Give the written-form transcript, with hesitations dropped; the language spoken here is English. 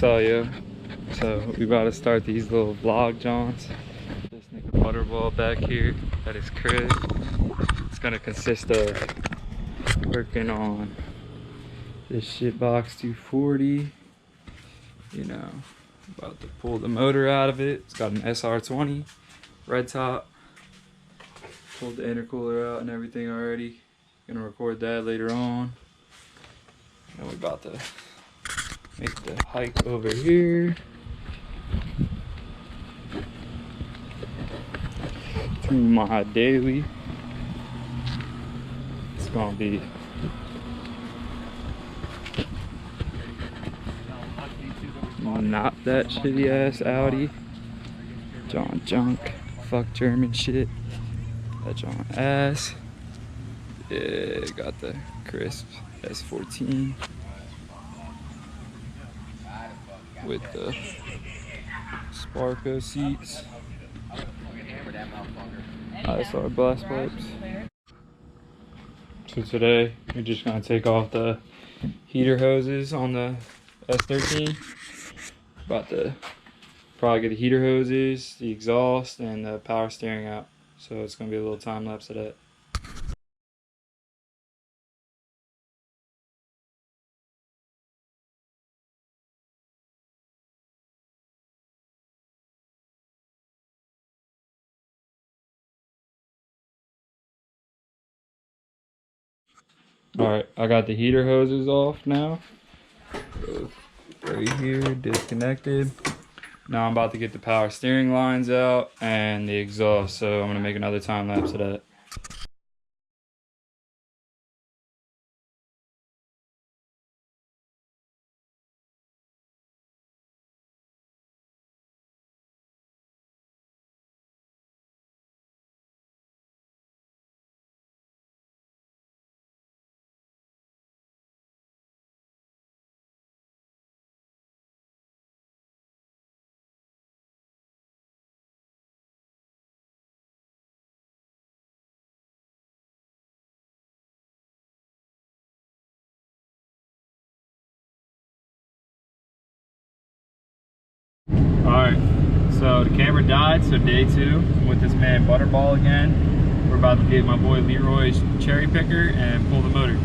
What's up, yo? So we about to start these little vlog johns. This nigga Butterball back here at his crib. It's gonna consist of working on this shitbox 240. You know, about to pull the motor out of it. It's got an SR20 red top. Pulled the intercooler out and everything already. Gonna record that later on. And we're about to make the hike over here to my daily. It's gonna be not that shitty ass Audi. John junk. Fuck German shit. That John ass. Yeah, got the crisp S14 with the Sparko seats. That's our blast pipes. So today we're just gonna take off the heater hoses on the S13. About to probably get the heater hoses, the exhaust, and the power steering out. So it's gonna be a little time lapse of that. Alright, I got the heater hoses off now. Right here, disconnected. Now I'm about to get the power steering lines out and the exhaust, so I'm gonna make another time lapse of that. Alright, so the camera died, so day 2. I'm with this man Butterball again. We're about to get my boy Leroy's cherry picker and pull the motor.